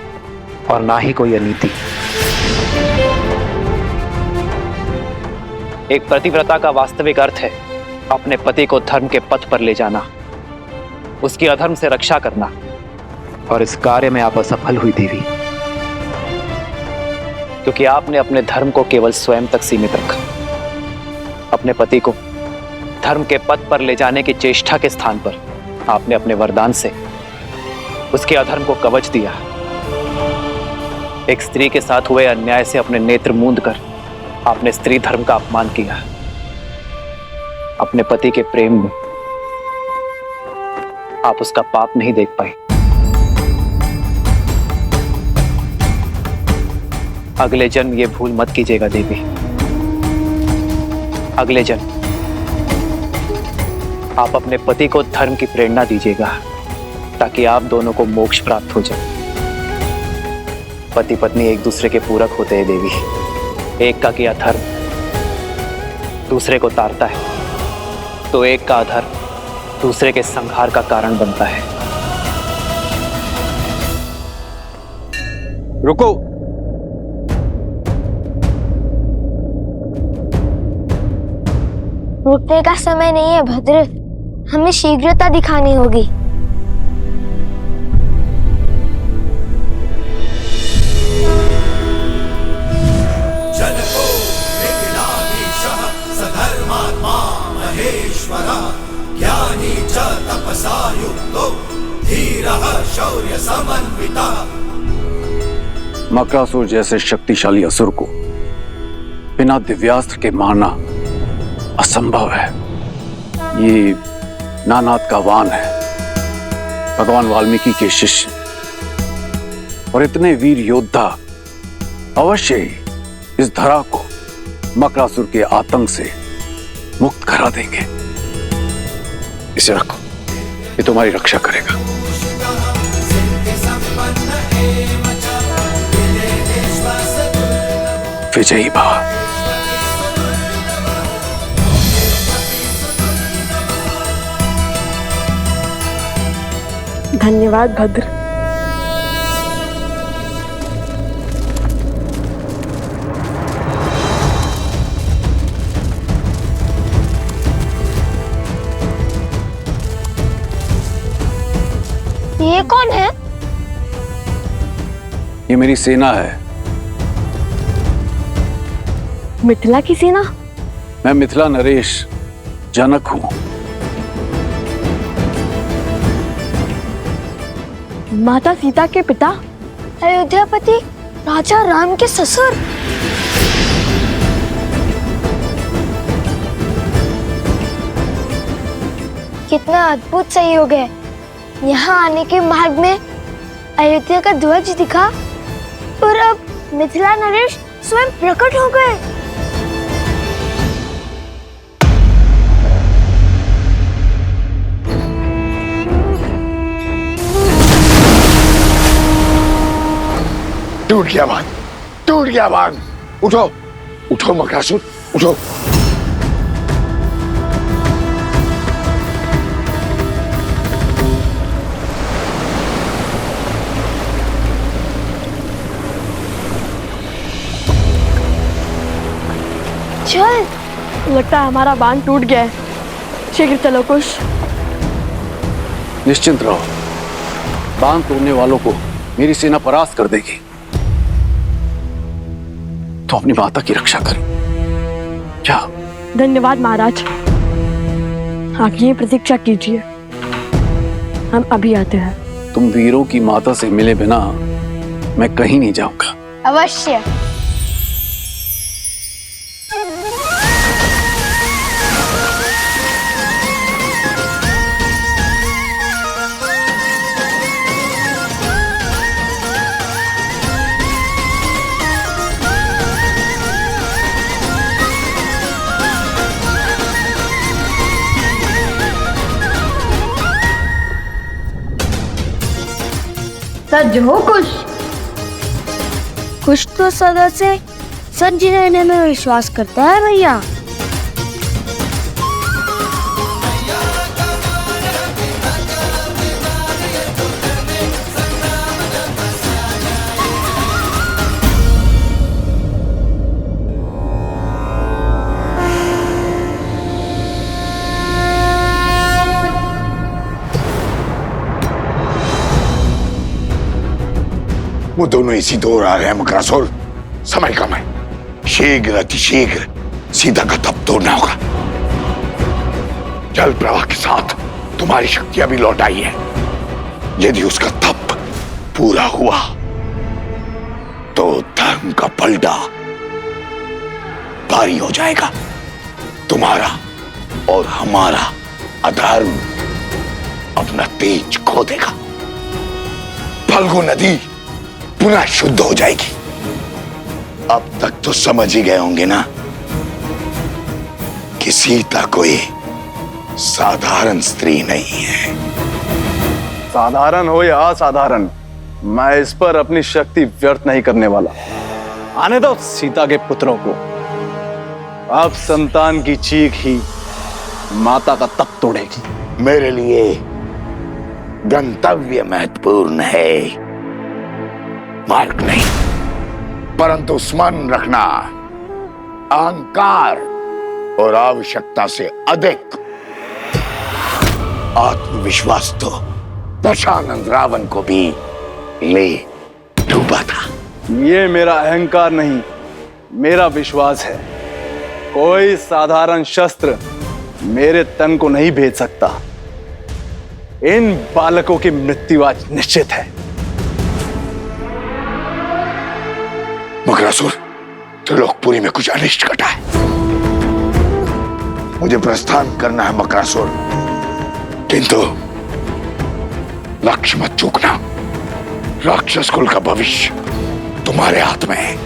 A: और ना ही कोई अनीति। एक पतिव्रता का वास्तविक अर्थ है अपने पति को धर्म के पथ पर ले जाना, उसकी अधर्म से रक्षा करना, और इस कार्य में आप असफल हुई देवी, क्योंकि आपने अपने धर्म को केवल स्वयं तक सीमित रखा। अपने पति को धर्म के पथ पर ले जाने की चेष्टा के स्थान पर आपने अपने वरदान से उसके अधर्म को कवच दिया। एक स्त्री के साथ हुए अन्याय से अपने नेत्र मूंद कर आपने स्त्री धर्म का अपमान किया। अपने पति के प्रेम में आप उसका पाप नहीं देख पाए। अगले जन्म ये भूल मत कीजिएगा देवी। अगले जन्म आप अपने पति को धर्म की प्रेरणा दीजिएगा, ताकि आप दोनों को मोक्ष प्राप्त हो जाए। पति पत्नी एक दूसरे के पूरक होते हैं देवी। एक का किया धर्म दूसरे को तारता है, तो एक का अधर्म दूसरे के संहार का कारण बनता है।
N: रुको।
D: रुकने का समय नहीं है भद्र, हमें शीघ्रता दिखानी होगी।
L: जनको मिथिलाधीशः सधर्मात्मा महेश्वरः ज्ञानी च तपसा युक्तो धीरः शौर्य समन्वितः।
N: मकरासुर जैसे शक्तिशाली असुर को बिना दिव्यास्त्र के मारना असंभव है। ये नानाद का वान है, भगवान वाल्मीकि के शिष्य, और इतने वीर योद्धा अवश्य ही इस धरा को मकरासुर के आतंक से मुक्त करा देंगे। इसे रखो, ये तुम्हारी रक्षा करेगा। विजयी भव।
C: धन्यवाद भद्र।
D: ये कौन है?
N: ये मेरी सेना है।
C: मिथिला की सेना?
N: मैं मिथिला नरेश जनक हूं।
C: माता सीता के पिता,
D: अयोध्यापति राजा राम के ससुर। कितना अद्भुत संयोग है। यहाँ आने के मार्ग में अयोध्या का ध्वज दिखा और अब मिथिला नरेश स्वयं प्रकट हो गए।
M: टूट गया बांध, टूट गया बांध। उठो उठो मकरासुर, उठो।
C: चल, लगता है हमारा बांध टूट गया है। शीघ्र चलो कुश।
N: निश्चिंत रहो, बांध तोड़ने वालों को मेरी सेना परास्त कर देगी। तो अपनी माता की रक्षा करो। क्या?
C: धन्यवाद महाराज। आप यहीं प्रतीक्षा कीजिए, हम अभी आते हैं।
N: तुम वीरों की माता से मिले बिना मैं कहीं नहीं जाऊंगा।
D: अवश्य।
C: सज हो कुश।
D: कुछ तो सदा से सच रहने में विश्वास करता है भैया।
M: वो दोनों इसी दौर आ रहे हैं मकरासुर। समय कम है, शीघ्र अतिशीघ्र सीता का तप तोड़ना होगा। जल प्रवाह के साथ तुम्हारी शक्तियां भी लौट आई है। यदि उसका तप पूरा हुआ तो धर्म का पलटा भारी हो जाएगा। तुम्हारा और हमारा अधर्म अपना तेज खो देगा। फल्गु नदी पुनः शुद्ध हो जाएगी। अब तक तो समझ ही गए होंगे ना कि सीता कोई साधारण स्त्री नहीं है।
B: साधारण हो या असाधारण, मैं इस पर अपनी शक्ति व्यर्थ नहीं करने वाला। आने दो सीता के पुत्रों को। अब संतान की चीख ही माता का तप तोड़ेगी।
M: मेरे लिए गंतव्य महत्वपूर्ण है, मार्ग नहीं। परंतु स्मरण रखना, अहंकार और आवश्यकता से अधिक आत्मविश्वास तो दशानंद रावण को भी ले डूबा था।
B: ये मेरा अहंकार नहीं, मेरा विश्वास है। कोई साधारण शस्त्र मेरे तन को नहीं भेद सकता। इन बालकों की मृत्यु आज निश्चित है।
M: मकरासुर, त्रिलोकपुरी में कुछ अनिष्ट घटा है। मुझे प्रस्थान करना है मकरासुर, किंतु लक्ष्य मत चूकना। राक्षस कुल का भविष्य तुम्हारे हाथ में है।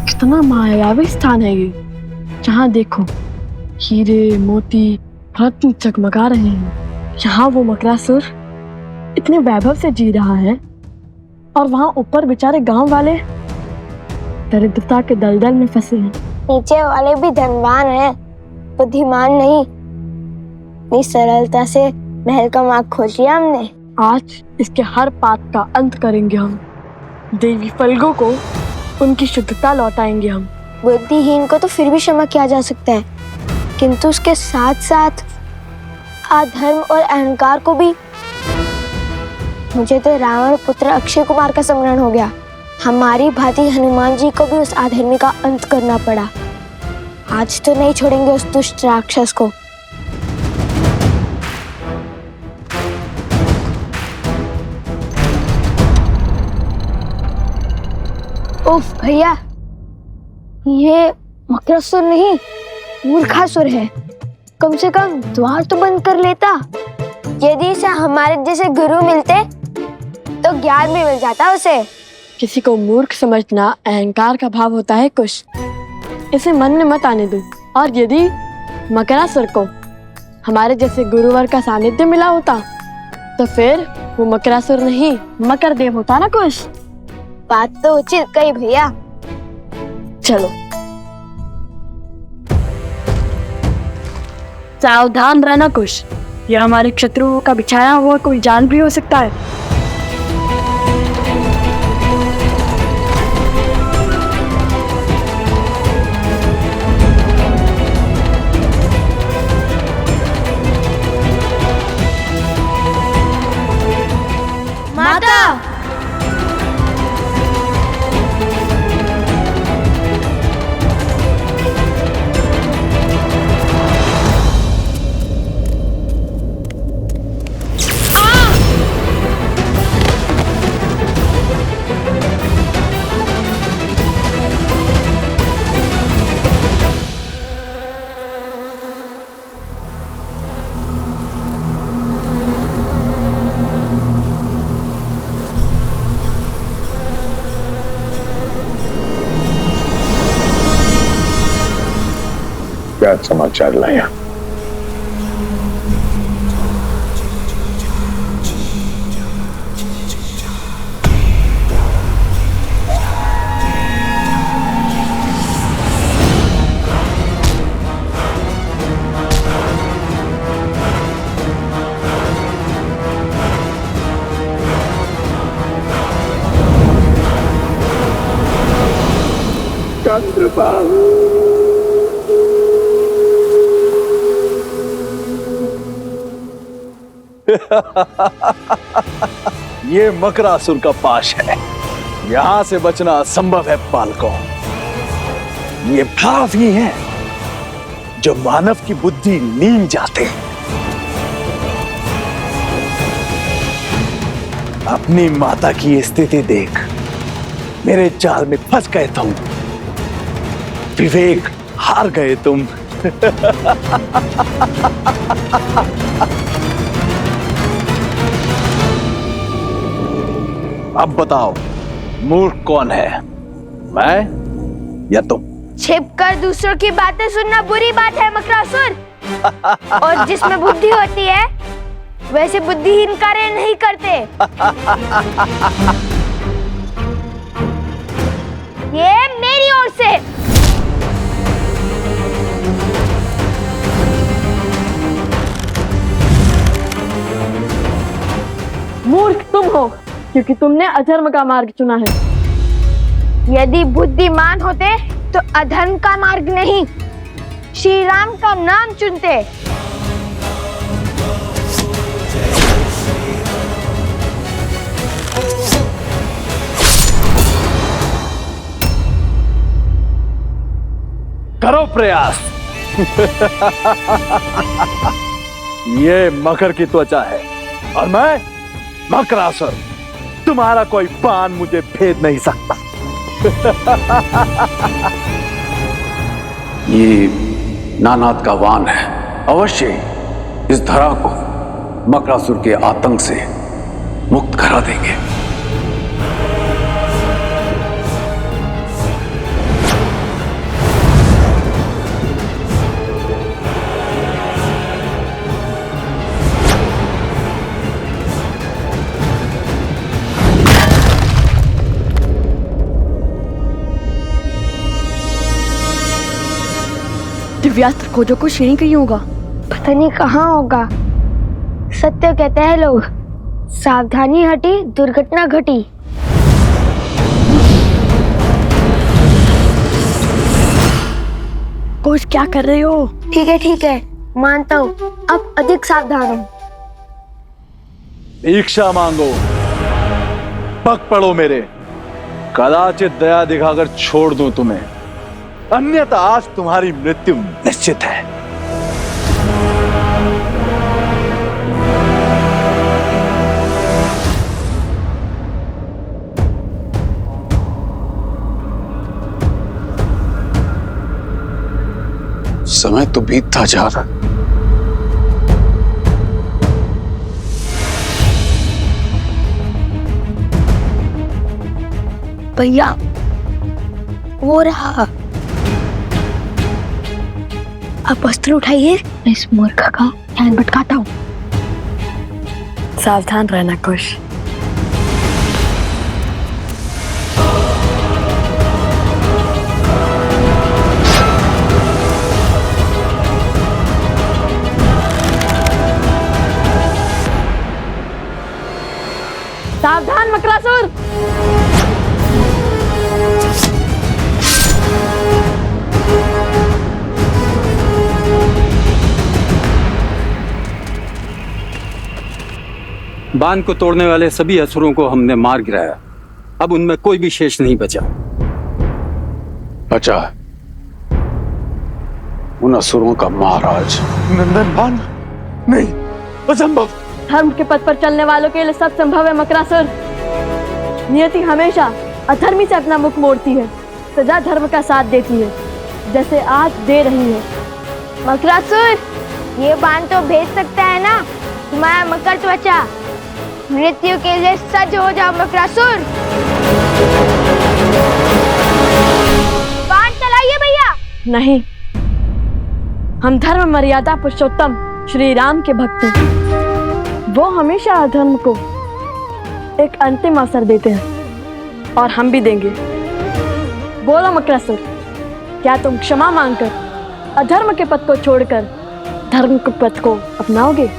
C: कितना मायावी स्थान है ये। जहाँ देखो हीरे मोती रत्न चकमगा रहे हैं। यहाँ वो मकरासुर इतने वैभव से जी रहा है और वहाँ ऊपर बेचारे गांव वाले दरिद्रता के दलदल में फंसे हैं।
D: नीचे वाले भी धनवान हैं, बुद्धिमान नहीं। इतनी सरलता से महल का मार्ग खोज लिया हमने।
C: आज इसके हर पाप का अंत करेंगे हम। देवी फल्गु को उनकी शुद्धता लौटाएंगे हम।
D: बुद्धिहीन को तो फिर भी क्षमा किया जा सकता है, किंतु उसके साथ साथ अधर्म और अहंकार को भी। मुझे तो रावण पुत्र अक्षय कुमार का स्मरण हो गया। हमारी भांति हनुमान जी को भी उस अधर्मी का अंत करना पड़ा। आज तो नहीं छोड़ेंगे उस दुष्ट राक्षस को। उफ भैया, ये मकरासुर नहीं मूर्खासुर है। कम से कम द्वार तो बंद कर लेता। यदि इसे हमारे जैसे गुरु मिलते तो ज्ञान भी मिल जाता उसे।
C: किसी को मूर्ख समझना अहंकार का भाव होता है कुश। इसे मन में मत आने दो। और यदि मकरासुर को हमारे जैसे गुरुवर का सानिध्य मिला होता तो फिर वो मकरासुर नहीं मकर देव होता ना कुश।
D: बात तो उचित कही भैया।
C: चलो सावधान रहना कुश, ये हमारे शत्रुओं का बिछाया हुआ कोई जाल भी हो सकता है।
D: माता,
M: क्या समाचार लाया? चंद्रबाबू,
B: ये मकरासुर का पाश है। यहां से बचना असंभव है बालकों। ये भाव ही है जो मानव की बुद्धि नीम जाते हैं। अपनी माता की स्थिति देख, मेरे जाल में फंस गए तुम। विवेक हार गए तुम। अब बताओ, मूर्ख कौन है, मैं या तुम?
D: छिपकर दूसरों की बातें सुनना बुरी बात है मकरासुर। और जिसमें बुद्धि होती है वैसे बुद्धिहीन कार्य नहीं करते। ये मेरी ओर से।
C: मूर्ख तुम हो क्योंकि तुमने अधर्म का मार्ग चुना है।
D: यदि बुद्धिमान होते तो अधर्म का मार्ग नहीं, श्री राम का नाम चुनते।
B: करो प्रयास। ये मकर की त्वचा है और मैं मकरासुर। तुम्हारा कोई बाण मुझे भेद नहीं सकता।
N: ये नानाद का वान है। अवश्य इस धरा को मकरासुर के आतंक से मुक्त करा देंगे।
C: दिव्यास्त्र खोजो को श्रेणी कहीं होगा।
D: पता नहीं कहाँ होगा। सत्य कहते हैं लोग, सावधानी हटी दुर्घटना घटी।
C: कोश क्या कर रहे हो?
D: ठीक है, मानता हूँ, अब अधिक सावधान हूँ।
K: भिक्षा मांगो, पग पड़ो मेरे, कदाचित दया दिखाकर छोड़ दूं तुम्हें, अन्यथा आज तुम्हारी मृत्यु निश्चित है।
N: समय तो बीतता जा रहा है।
D: भैया, वो रहा। आप अस्त्र उठाइए, मैं इस मूर्ख का ध्यान भटकाता हूँ।
C: सावधान रहना कुश। सावधान मकरासुर।
O: बांध को तोड़ने वाले सभी असुरों को हमने मार गिराया। अब उनमें कोई भी शेष नहीं बचा।
N: बचा उन असुरों का महाराज
B: नंदन बान नहीं, असंभव।
C: धर्म के पथ पर चलने वालों के लिए सब संभव है मकरासुर। नियति हमेशा अधर्मी से अपना मुख मोड़ती है, सदा धर्म का साथ देती है, जैसे आज दे रही है।
D: मकरासुर, ये बाण तो भेज सकता है ना तुम्हारा मकर त्वचा। मृत्यु के लिए सज्ज हो जाओ मकरासुर। बाण चलाइए भैया।
C: नहीं, हम धर्म मर्यादा पुरुषोत्तम श्री राम के भक्त हैं। वो हमेशा अधर्म को एक अंतिम अवसर देते हैं और हम भी देंगे। बोलो मकरासुर, क्या तुम क्षमा मांगकर अधर्म के पथ को छोड़कर धर्म के पथ को अपनाओगे?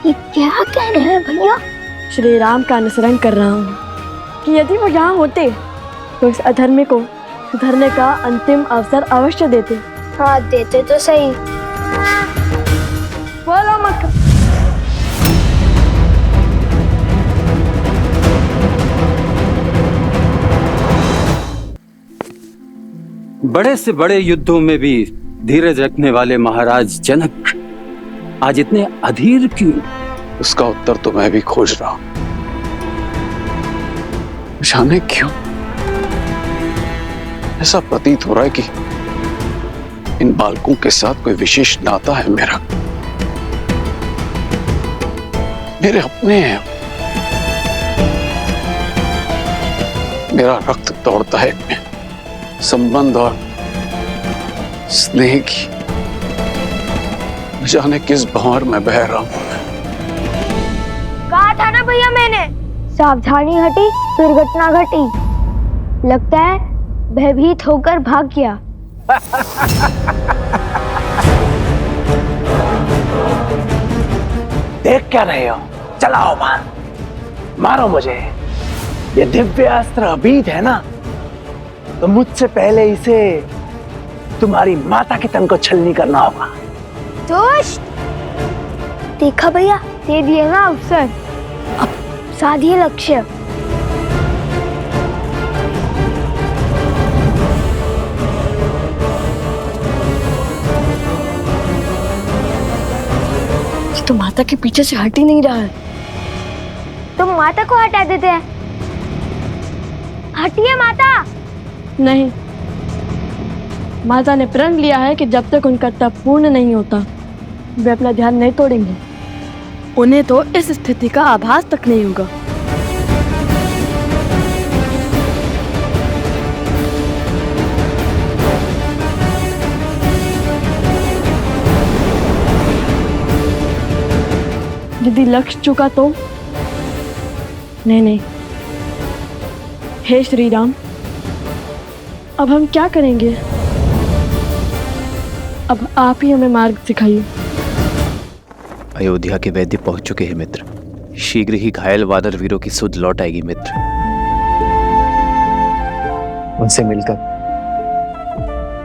D: ये क्या कह रहे हैं भैया?
C: श्री राम का अनुसरण कर रहा हूँ कि यदि वो यहाँ होते तो इस अधर्मी को सुधरने का अंतिम अवसर अवश्य देते।
D: हाँ, देते तो सही।
C: बोलो मक।
O: बड़े से बड़े युद्धों में भी धीरज रखने वाले महाराज जनक आज इतने अधीर क्यों?
N: उसका उत्तर तो मैं भी खोज रहा हूं। जाने क्यों ऐसा प्रतीत हो रहा है कि इन बालकों के साथ कोई विशेष नाता है मेरा। मेरे अपने हैं, मेरा रक्त दौड़ता है इनमें। संबंध और स्नेह की जाने किस भंवर में बह रहा हूं।
D: कहा था ना भैया मैंने, सावधानी हटी दुर्घटना घटी। लगता है भयभीत होकर भाग गया।
B: देख क्या रहे हो? चलाओ बाण, मारो मुझे। ये दिव्य अस्त्र अभीत है ना, तो मुझसे पहले इसे तुम्हारी माता के तन को छलनी करना होगा।
D: दुष्ट! देखा भैया, दे दिया ना अवसर। अब साधिए लक्ष्य।
C: तो माता के पीछे से हट ही नहीं रहा है।
D: तुम माता को हटा देते हैं। हटिए माता।
C: नहीं, माता ने प्रण लिया है कि जब तक उनका तप पूर्ण नहीं होता वे अपना ध्यान नहीं तोड़ेंगे। उन्हें तो इस स्थिति का आभास तक नहीं होगा। यदि लक्ष्य चुका तो नहीं। हे श्री राम, अब हम क्या करेंगे? अब आप ही हमें मार्ग सिखाइए।
P: अयोध्या के वैद्य पहुंच चुके हैं मित्र। शीघ्र ही घायल वानर वीरों की सुध लौट आएगी मित्र।
A: उनसे मिलकर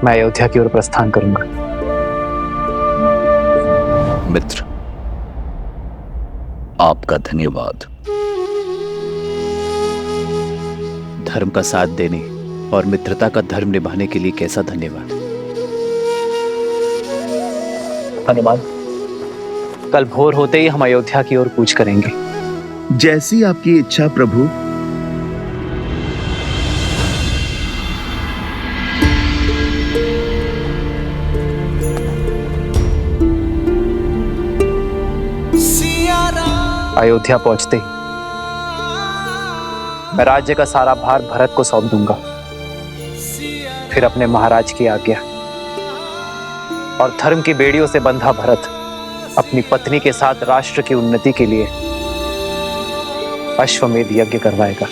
A: मैं अयोध्या की ओर प्रस्थान करूंगा।
P: मित्र, आपका धन्यवाद। धर्म का साथ देने और मित्रता का धर्म निभाने के लिए कैसा धन्यवाद।
A: हनुमान, कल भोर होते ही हम अयोध्या की ओर कूच करेंगे।
Q: जैसी आपकी इच्छा प्रभु।
A: अयोध्या पहुंचते ही मैं राज्य का सारा भार भरत को सौंप दूंगा। फिर अपने महाराज की आज्ञा और धर्म की बेड़ियों से बंधा भरत अपनी पत्नी के साथ राष्ट्र की उन्नति के लिए अश्वमेध यज्ञ करवाएगा।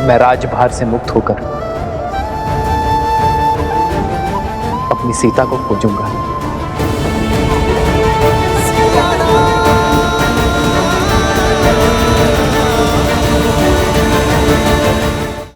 A: मैं राजभार से मुक्त होकर अपनी सीता को खोजूंगा।